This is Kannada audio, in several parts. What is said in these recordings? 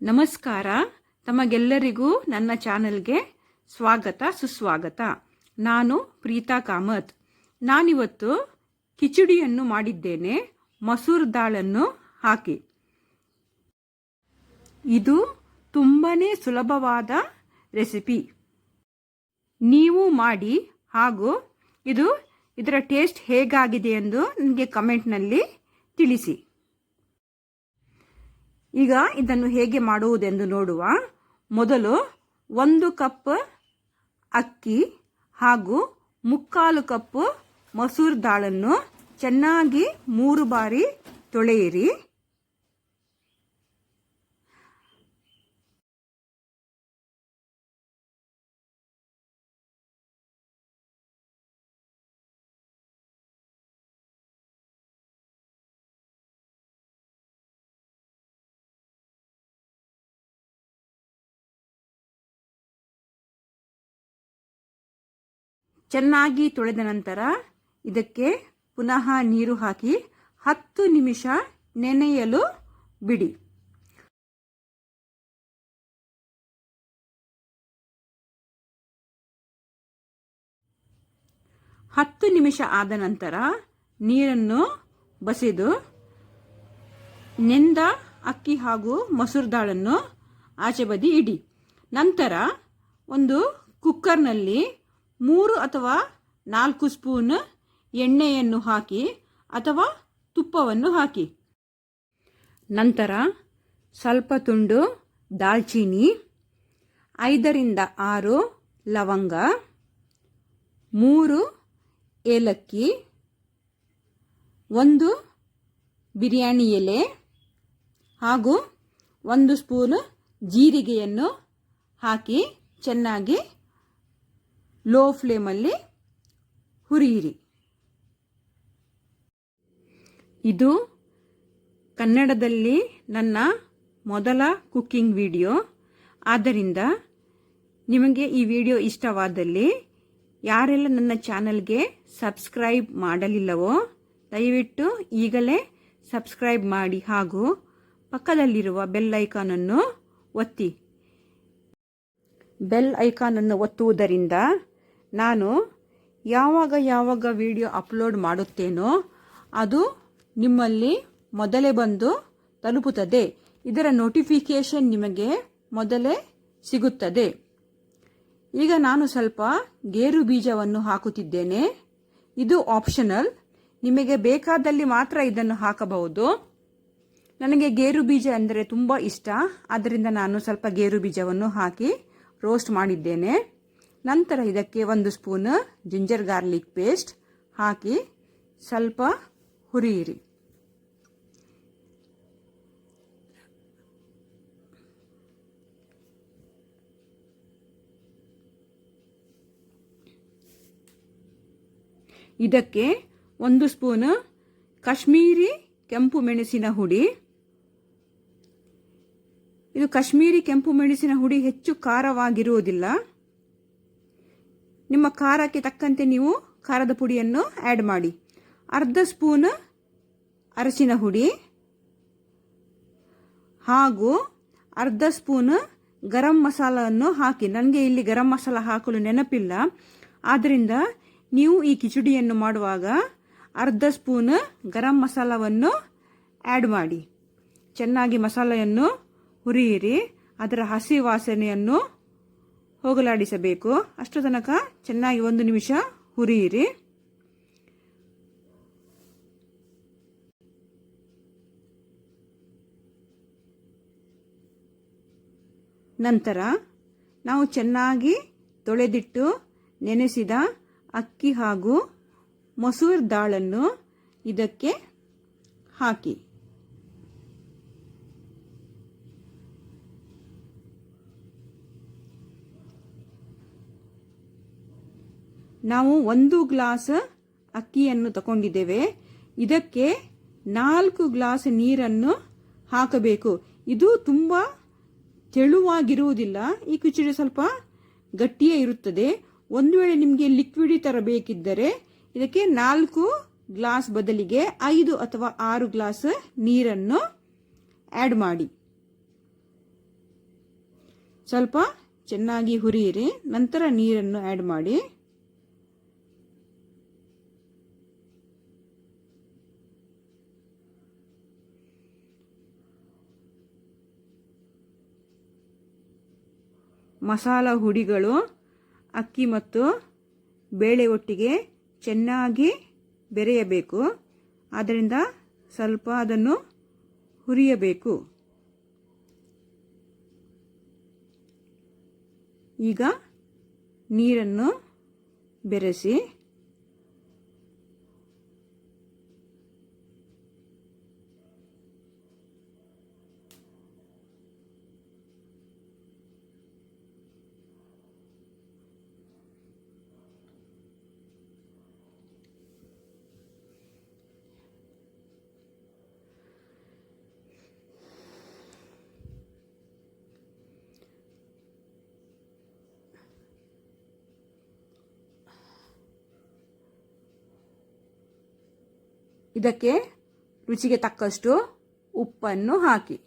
ನಮಸ್ಕಾರ. ತಮಗೆಲ್ಲರಿಗೂ ನನ್ನ ಚಾನೆಲ್ಗೆ ಸ್ವಾಗತ ಸುಸ್ವಾಗತ. ನಾನು ಪ್ರೀತಾ ಕಾಮತ್. ನಾನಿವತ್ತು ಕಿಚಡಿಯನ್ನು ಮಾಡಿದ್ದೇನೆ, ಮಸೂರ್ ದಾಳನ್ನು ಹಾಕಿ. ಇದು ತುಂಬಾನೇ ಸುಲಭವಾದ ರೆಸಿಪಿ. ನೀವು ಮಾಡಿ ಹಾಗೂ ಇದರ ಟೇಸ್ಟ್ ಹೇಗಾಗಿದೆ ಎಂದು ನನಗೆ ಕಮೆಂಟ್ನಲ್ಲಿ ತಿಳಿಸಿ. ಈಗ ಇದನ್ನು ಹೇಗೆ ಮಾಡುವುದೆಂದು ನೋಡುವ. ಮೊದಲು 1 ಕಪ್ ಅಕ್ಕಿ ಹಾಗೂ 3/4 ಕಪ್ ಮಸೂರ್ ದಾಳನ್ನು ಚೆನ್ನಾಗಿ 3 ಬಾರಿ ತೊಳೆಯಿರಿ. ಚೆನ್ನಾಗಿ ತೊಳೆದ ನಂತರ ಇದಕ್ಕೆ ಪುನಃ ನೀರು ಹಾಕಿ 10 ನಿಮಿಷ ನೆನೆಯಲು ಬಿಡಿ. ಹತ್ತು ನಿಮಿಷ ಆದ ನಂತರ ನೀರನ್ನು ಬಸಿದು ನೆಂದ ಅಕ್ಕಿ ಹಾಗೂ ಮಸೂರ್ ದಾಳನ್ನು ಆಚೆ ಬದಿ ಇಡಿ. ನಂತರ ಒಂದು ಕುಕ್ಕರ್ನಲ್ಲಿ 3 ಅಥವಾ 4 ಸ್ಪೂನ್ ಎಣ್ಣೆಯನ್ನು ಹಾಕಿ ಅಥವಾ ತುಪ್ಪವನ್ನು ಹಾಕಿ. ನಂತರ ಸ್ವಲ್ಪ ತುಂಡು ದಾಲ್ಚೀನಿ, 5 ರಿಂದ 6 ಲವಂಗ, 3 ಏಲಕ್ಕಿ, 1 ಬಿರಿಯಾನಿ ಎಲೆ ಹಾಗೂ 1 ಸ್ಪೂನ್ ಜೀರಿಗೆಯನ್ನು ಹಾಕಿ ಚೆನ್ನಾಗಿ ಲೋ ಫ್ಲೇಮಲ್ಲಿ ಹುರಿಯಿರಿ. ಇದು ಕನ್ನಡದಲ್ಲಿ ನನ್ನ ಮೊದಲ ಕುಕ್ಕಿಂಗ್ ವಿಡಿಯೋ. ಆದ್ದರಿಂದ ನಿಮಗೆ ಈ ವಿಡಿಯೋ ಇಷ್ಟವಾದಲ್ಲಿ ಯಾರೆಲ್ಲ ನನ್ನ ಚಾನಲ್ಗೆ ಸಬ್ಸ್ಕ್ರೈಬ್ ಮಾಡಲಿಲ್ಲವೋ ದಯವಿಟ್ಟು ಈಗಲೇ ಸಬ್ಸ್ಕ್ರೈಬ್ ಮಾಡಿ ಹಾಗೂ ಪಕ್ಕದಲ್ಲಿರುವ ಬೆಲ್ ಐಕಾನನ್ನು ಒತ್ತಿ. ಬೆಲ್ ಐಕಾನನ್ನು ಒತ್ತುವುದರಿಂದ ನಾನು ಯಾವಾಗ ವಿಡಿಯೋ ಅಪ್ಲೋಡ್ ಮಾಡುತ್ತೇನೋ ಅದು ನಿಮ್ಮಲ್ಲಿ ಮೊದಲೇ ಬಂದು ತಲುಪುತ್ತದೆ. ಇದರ ನೋಟಿಫಿಕೇಶನ್ ನಿಮಗೆ ಮೊದಲೇ ಸಿಗುತ್ತದೆ. ಈಗ ನಾನು ಸ್ವಲ್ಪ ಗೇರು ಬೀಜವನ್ನು ಹಾಕುತ್ತಿದ್ದೇನೆ. ಇದು ಆಪ್ಷನಲ್, ನಿಮಗೆ ಬೇಕಾದಲ್ಲಿ ಮಾತ್ರ ಇದನ್ನು ಹಾಕಬಹುದು. ನನಗೆ ಗೇರು ಬೀಜ ಅಂದರೆ ತುಂಬ ಇಷ್ಟ, ಆದ್ದರಿಂದ ನಾನು ಸ್ವಲ್ಪ ಗೇರು ಬೀಜವನ್ನು ಹಾಕಿ ರೋಸ್ಟ್ ಮಾಡಿದ್ದೇನೆ. ನಂತರ ಇದಕ್ಕೆ 1 ಸ್ಪೂನ್ ಜಿಂಜರ್ ಗಾರ್ಲಿಕ್ ಪೇಸ್ಟ್ ಹಾಕಿ ಸ್ವಲ್ಪ ಹುರಿಯಿರಿ. ಇದಕ್ಕೆ 1 ಸ್ಪೂನ್ ಕಾಶ್ಮೀರಿ ಕೆಂಪು ಮೆಣಸಿನ ಹುಡಿ. ಇದು ಕಾಶ್ಮೀರಿ ಕೆಂಪು ಮೆಣಸಿನ ಹುಡಿ ಹೆಚ್ಚು ಖಾರವಾಗಿರುವುದಿಲ್ಲ. ನಿಮ್ಮ ಖಾರಕ್ಕೆ ತಕ್ಕಂತೆ ನೀವು ಖಾರದ ಪುಡಿಯನ್ನು ಆ್ಯಡ್ ಮಾಡಿ. 1/2 ಸ್ಪೂನ್ ಅರಸಿನ ಹುಡಿ ಹಾಗೂ 1/2 ಸ್ಪೂನ್ ಗರಂ ಮಸಾಲವನ್ನು ಹಾಕಿ. ನನಗೆ ಇಲ್ಲಿ ಗರಂ ಮಸಾಲ ಹಾಕಲು ನೆನಪಿಲ್ಲ, ಆದ್ದರಿಂದ ನೀವು ಈ ಕಿಚಡಿಯನ್ನು ಮಾಡುವಾಗ 1/2 ಸ್ಪೂನ್ ಗರಂ ಮಸಾಲವನ್ನು ಆ್ಯಡ್ ಮಾಡಿ. ಚೆನ್ನಾಗಿ ಮಸಾಲೆಯನ್ನು ಹುರಿಯಿರಿ. ಅದರ ಹಸಿ ವಾಸನೆಯನ್ನು ಹೋಗಲಾಡಿಸಬೇಕು. ಅಷ್ಟು ತನಕ ಚೆನ್ನಾಗಿ 1 ನಿಮಿಷ ಹುರಿಯಿರಿ. ನಂತರ ನಾವು ಚೆನ್ನಾಗಿ ತೊಳೆದಿಟ್ಟು ನೆನೆಸಿದ ಅಕ್ಕಿ ಹಾಗೂ ಮಸೂರ್ ದಾಳನ್ನು ಇದಕ್ಕೆ ಹಾಕಿ. ನಾವು 1 ಗ್ಲಾಸ್ ಅಕ್ಕಿಯನ್ನು ತಗೊಂಡಿದ್ದೇವೆ. ಇದಕ್ಕೆ 4 ಗ್ಲಾಸ್ ನೀರನ್ನು ಹಾಕಬೇಕು. ಇದು ತುಂಬ ತೆಳುವಾಗಿರುವುದಿಲ್ಲ. ಈ ಕಿಚಡಿ ಸ್ವಲ್ಪ ಗಟ್ಟಿಯೇ ಇರುತ್ತದೆ. ಒಂದು ವೇಳೆ ನಿಮಗೆ ಲಿಕ್ವಿಡ್ ತರ ಬೇಕಿದ್ದರೆ ಇದಕ್ಕೆ 4 ಗ್ಲಾಸ್ ಬದಲಿಗೆ 5 ಅಥವಾ 6 ಗ್ಲಾಸ್ ನೀರನ್ನು ಆ್ಯಡ್ ಮಾಡಿ. ಸ್ವಲ್ಪ ಚೆನ್ನಾಗಿ ಹುರಿಯಿರಿ. ನಂತರ ನೀರನ್ನು ಆ್ಯಡ್ ಮಾಡಿ. ಮಸಾಲ ಹುಡಿಗಳು ಅಕ್ಕಿ ಮತ್ತು ಬೇಳೆ ಒಟ್ಟಿಗೆ ಚೆನ್ನಾಗಿ ಬೆರೆಯಬೇಕು. ಆದ್ದರಿಂದ ಸ್ವಲ್ಪ ಅದನ್ನು ಹುರಿಯಬೇಕು. ಈಗ ನೀರನ್ನು ಬೆರೆಸಿ ಇದಕ್ಕೆ ರುಚಿಗೆ ತಕ್ಕಷ್ಟು ಉಪ್ಪನ್ನು ಹಾಕಿ.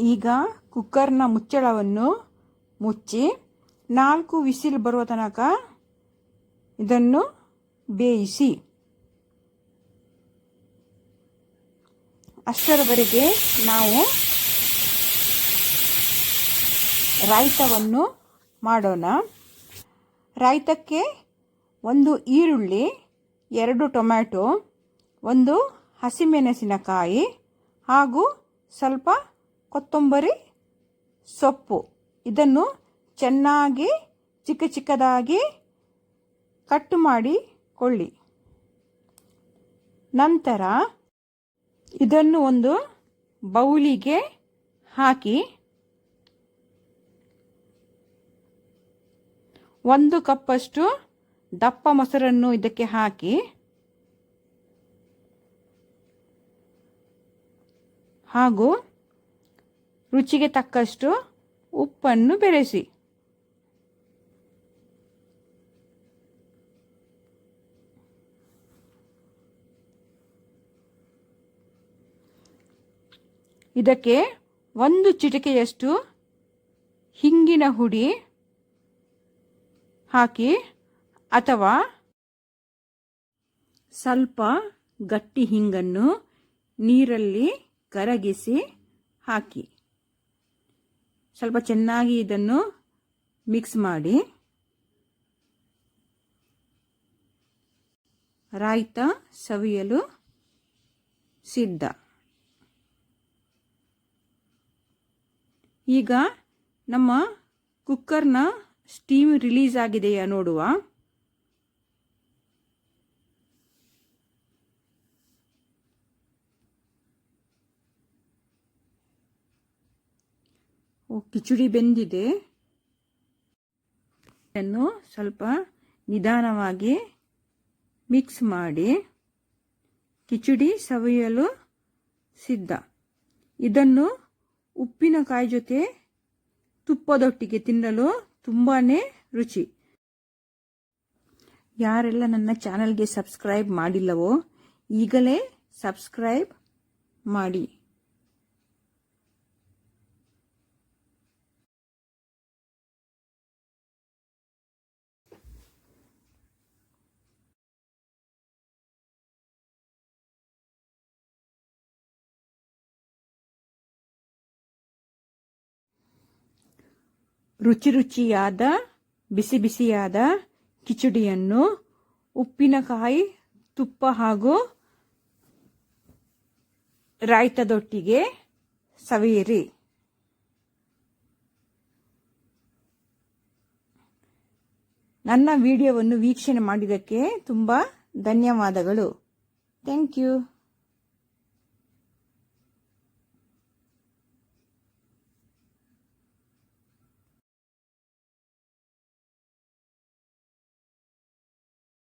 ಈಗ ಕುಕ್ಕರ್ನ ಮುಚ್ಚಳವನ್ನು ಮುಚ್ಚಿ 4 ವಿಸಿಲ್ ಬರುವ ತನಕ ಇದನ್ನು ಬೇಯಿಸಿ. ಅಷ್ಟರವರೆಗೆ ನಾವು ರಾಯ್ತವನ್ನು ಮಾಡೋಣ. ರಾಯ್ತಕ್ಕೆ 1 ಈರುಳ್ಳಿ, 2 ಟೊಮ್ಯಾಟೊ, 1 ಹಸಿಮೆಣಸಿನಕಾಯಿ ಹಾಗೂ ಸ್ವಲ್ಪ ಕೊತ್ತಂಬರಿ ಸೊಪ್ಪು ಇದನ್ನು ಚೆನ್ನಾಗಿ ಚಿಕ್ಕ ಚಿಕ್ಕದಾಗಿ ಕಟ್ ಮಾಡಿಕೊಳ್ಳಿ. ನಂತರ ಇದನ್ನು ಒಂದು ಬೌಲಿಗೆ ಹಾಕಿ 1 ಕಪ್ಪಷ್ಟು ದಪ್ಪ ಮೊಸರನ್ನು ಇದಕ್ಕೆ ಹಾಕಿ ಹಾಗೂ ರುಚಿಗೆ ತಕ್ಕಷ್ಟು ಉಪ್ಪನ್ನು ಬೆರೆಸಿ. ಇದಕ್ಕೆ 1 ಚಿಟಿಕೆಯಷ್ಟು ಹಿಂಗಿನ ಹುಡಿ ಹಾಕಿ ಅಥವಾ ಸ್ವಲ್ಪ ಗಟ್ಟಿ ಹಿಂಗನ್ನು ನೀರಲ್ಲಿ ಕರಗಿಸಿ ಹಾಕಿ. ಸ್ವಲ್ಪ ಚೆನ್ನಾಗಿ ಇದನ್ನು ಮಿಕ್ಸ್ ಮಾಡಿ. ರಾಯ್ತ ಸವಿಯಲು ಸಿದ್ಧ. ಈಗ ನಮ್ಮ ಕುಕ್ಕರ್ನ ಸ್ಟೀಮ್ ರಿಲೀಸ್ ಆಗಿದೆಯಾ ನೋಡುವ. ಕಿಚಡಿ ಬೆಂದಿದೆ. ಇದನ್ನು ಸ್ವಲ್ಪ ನಿಧಾನವಾಗಿ ಮಿಕ್ಸ್ ಮಾಡಿ. ಕಿಚಡಿ ಸವಿಯಲು ಸಿದ್ಧ. ಇದನ್ನು ಉಪ್ಪಿನಕಾಯಿ ಜೊತೆ ತುಪ್ಪದೊಟ್ಟಿಗೆ ತಿನ್ನಲು ತುಂಬಾನೇ ರುಚಿ. ಯಾರೆಲ್ಲ ನನ್ನ ಚಾನಲ್ಗೆ ಸಬ್ಸ್ಕ್ರೈಬ್ ಮಾಡಿಲ್ಲವೋ ಈಗಲೇ ಸಬ್ಸ್ಕ್ರೈಬ್ ಮಾಡಿ. ರುಚಿ ರುಚಿಯಾದ ಬಿಸಿ ಬಿಸಿಯಾದ ಕಿಚಡಿಯನ್ನು ಉಪ್ಪಿನಕಾಯಿ, ತುಪ್ಪ ಹಾಗೂ ರಾಯ್ತದೊಟ್ಟಿಗೆ ಸವಿಯಿರಿ. ನನ್ನ ವಿಡಿಯೋವನ್ನು ವೀಕ್ಷಣೆ ಮಾಡಿದ್ದಕ್ಕೆ ತುಂಬ ಧನ್ಯವಾದಗಳು. Thank you.